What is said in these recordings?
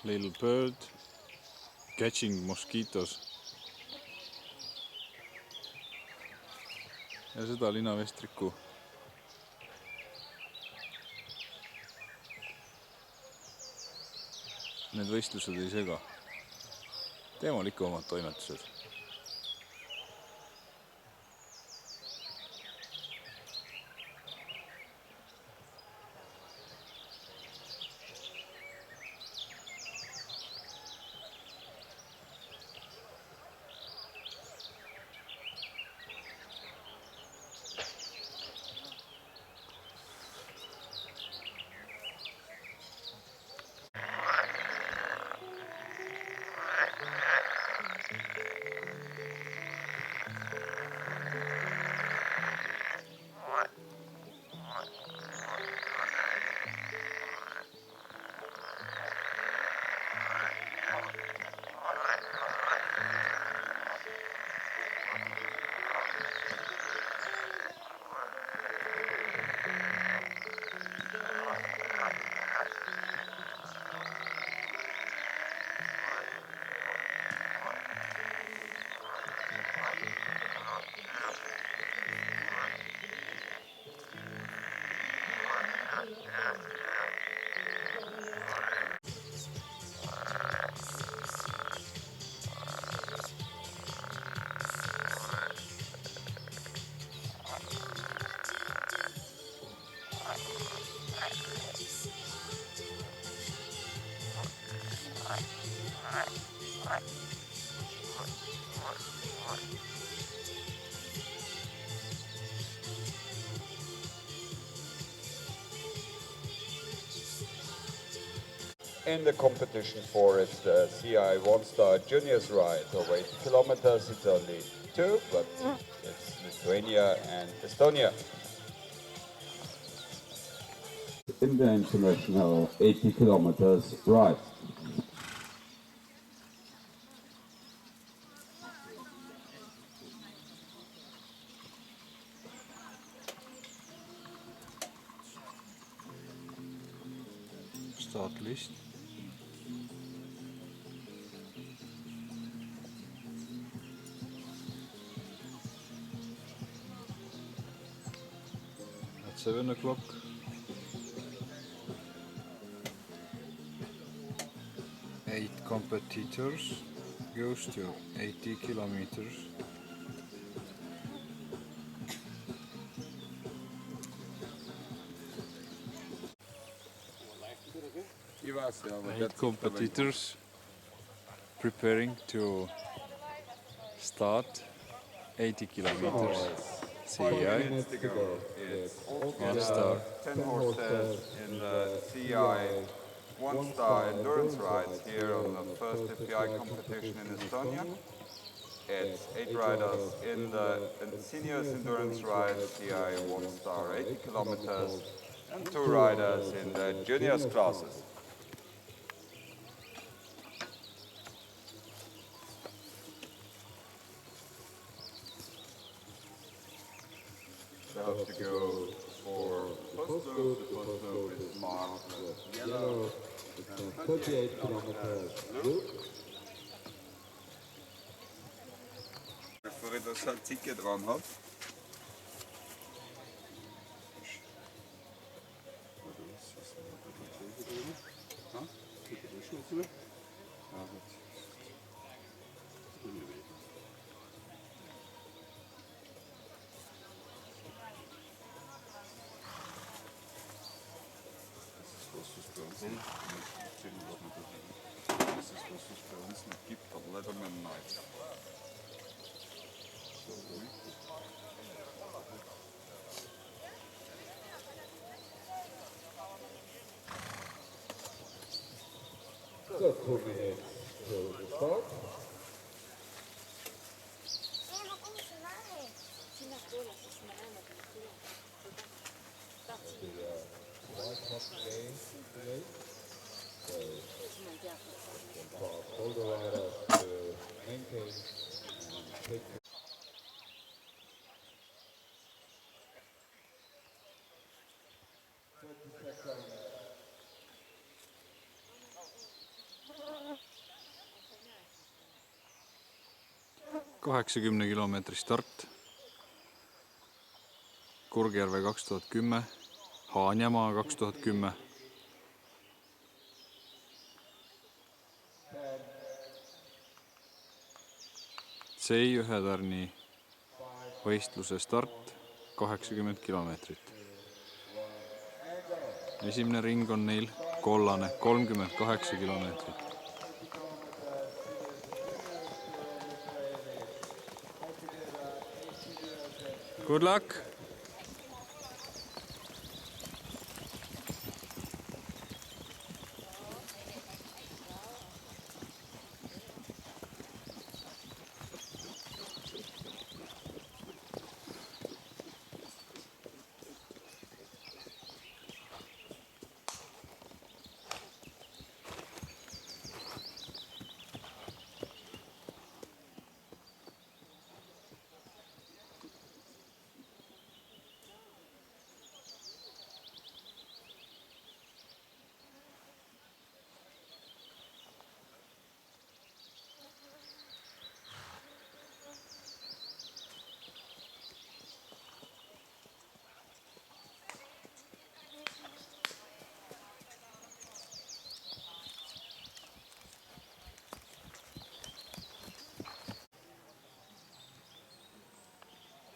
Little bird catching mosquitoes. Ja seda linavestriku need võistlused ei sega. Teemal ikka omad toimetused. In the competition for its CI One-Star Juniors ride over 80 kilometers, it's only two, but it's Lithuania and Estonia. In the international 80 kilometers ride. Startlist. At 7 o'clock. Eight competitors goes to 80 kilometers. Eight competitors preparing to start 80 kilometers CI. It's One star. 10 horses in the CI one-star endurance rides here on the first FPI competition in Estonia. It's 8 riders in the seniors endurance ride CI one-star 80 kilometers and 2 riders in the juniors classes. They have to go for the first loop. The first loop is marked with yellow. It's a 38 kilometers loop. Bevor ich das halt Ticket dran habe. Das ist, was es bei uns nicht gibt, aber Leatherman Night. So, 2 minutes to the start. All the riders to maintain and take. Kaheksakümne kilomeetri start. Kurgjärve 2010, Haanjamaa 2010. C1-tärni võistluse start 80 kilomeetrit. Esimene ring on neil kollane 38 kilomeetrit. Good luck!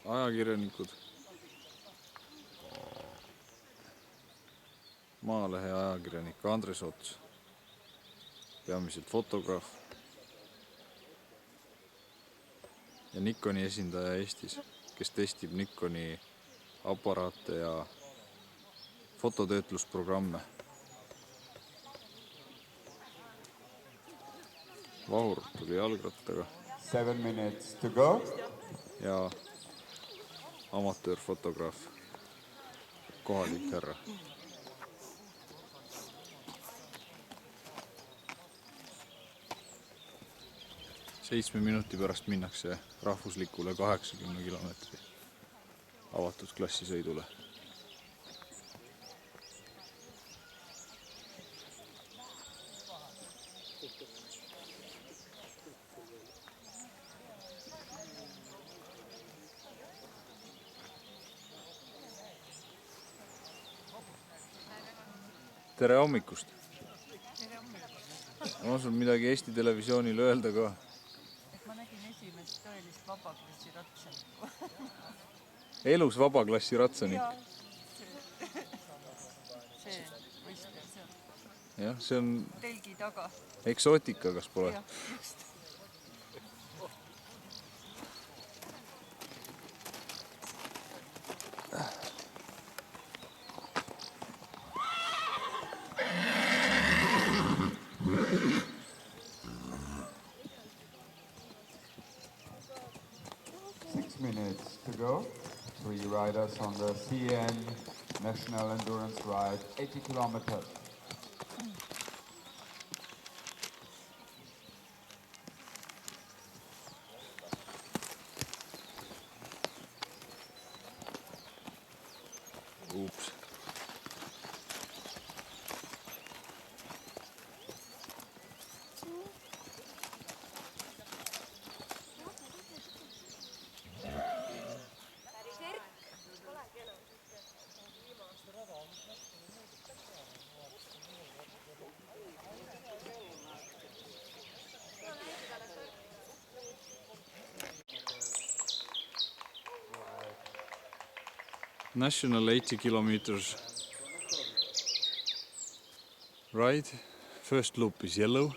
Ajakirjanikud, Maalehe ajakirjanik Andres Ots, peamiselt fotograaf ja Nikoni esindaja Eestis, kes testib Nikoni aparaate ja fototöötlusprogramme. Vahur tuli jalgrattaga 7 minutes to go. ja amatöörfotograaf, kohalik härra. 7 minuti pärast minnakse rahvuslikule 80 kilomeetri avatud klassisõidule. Tere hommikust! On sul midagi Eesti Televisioonile öelda ka? Ma nägin esimest tõelist vabaklassi ratsanikku. Elus vabaklassi ratsanik? Jaa, see võistleja seal. jah, see on telgi taga. eksootika, kas pole? Jah, just. Minutes to go. 3 riders on the CN National Endurance Ride, 80 kilometers. Oops. National 80 kilometers ride. First loop is yellow.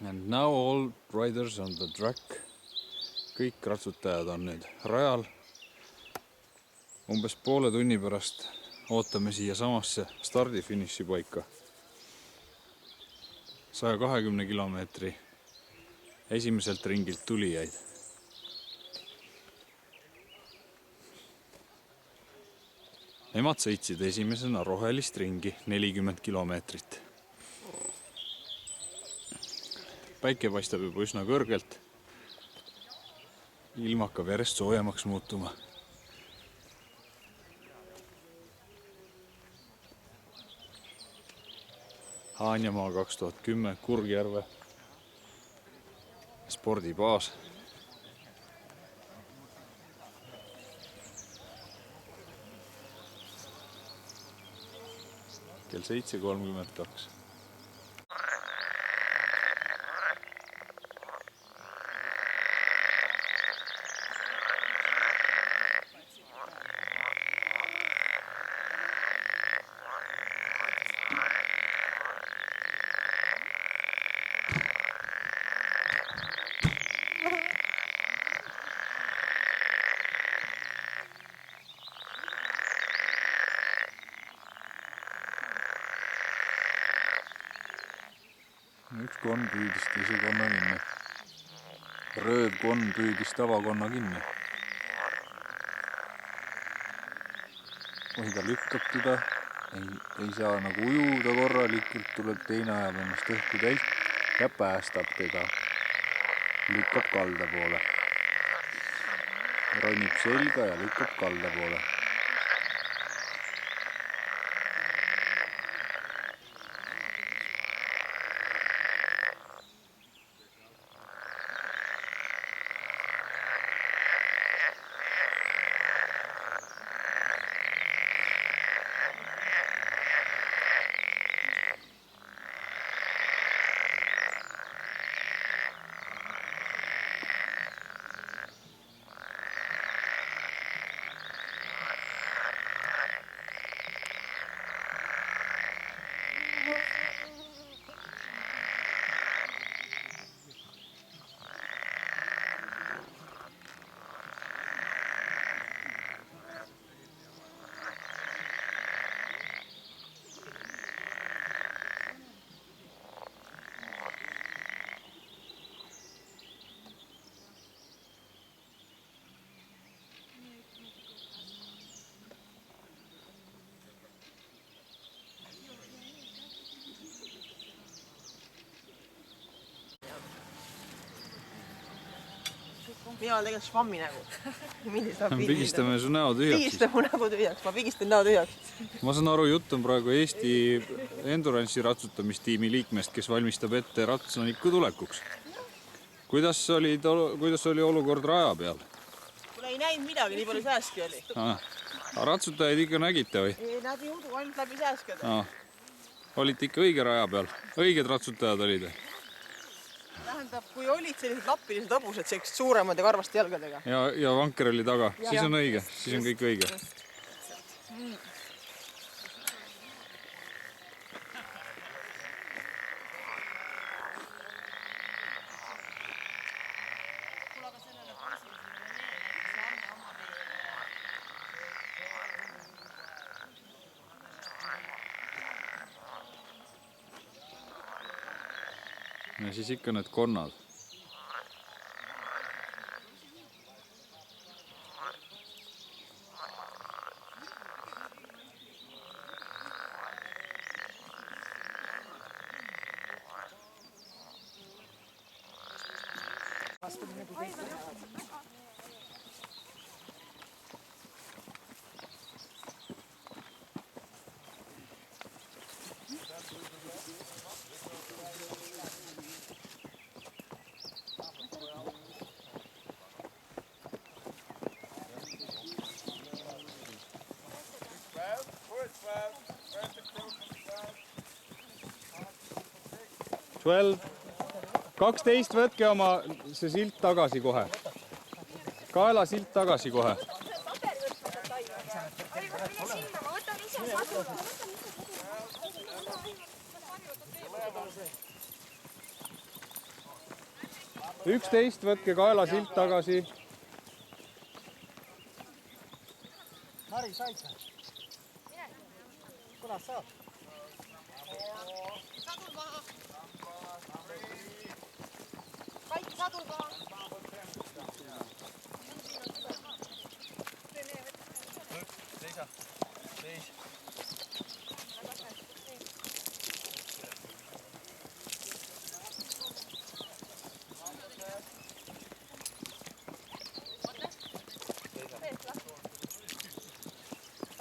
And now all riders on the track. Kõik ratsutajad on nüüd rajal. Umbes poole tunni pärast ootame siia samasse stardi-finiši paika. 120 kilomeetri esimeselt ringilt tulijaid. Nemad sõitsid esimesena rohelist ringi 40 kilomeetrit. Päike paistab juba üsna kõrgelt. Ilm hakkab järjest soojemaks muutuma. Haanjamaa 2010, Kurgjärve spordibaas. Kell 7:32. Üks konn püüdis teise konna kinni. Rööv konn püüdis tavakonna kinni. Kui ta lükkab teda, ei saa nagu ujuda korralikult, tuleb teine ajab ennast õhku täis ja päästab teda. Lükkab kalda poole. Ronib selga ja lükkab kalda poole. mina olen tegelikult švammi nägu. Pigistame su näo tühjaks. Pigista mu nägu tühjaks, ma pigistan näo tühjaks. Ma saan aru, jutt on praegu Eesti Endurance'i ratsutamistiimi liikmest, kes valmistab ette ratsaniku tulekuks. Kuidas oli olukord raja peal? Mul ei näinud midagi, nii palju sääski oli. Ratsutajaid ikka nägite või? Nad ei udu ainult läbi sääskada. Olite ikka õige raja peal? Õiged ratsutajad olid? Tähendab, kui olid sellised lappilised hobused, sellised suuremad ja karvaste jalgadega. Ja vanker oli taga, siis on õige, siis on kõik õige. Ja siis ikka need konnad. Well, 12, võtke oma see silt tagasi kohe. Kaela silt tagasi kohe. Üksteist, võtke kaela silt tagasi. Mari, said sa? Kunas saad? Sadul maha. Kaiki sadul maha. Seisa. Seis.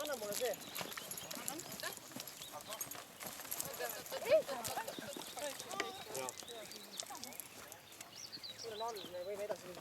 Anna mulle see. Sulle on all, me võime edasi minna.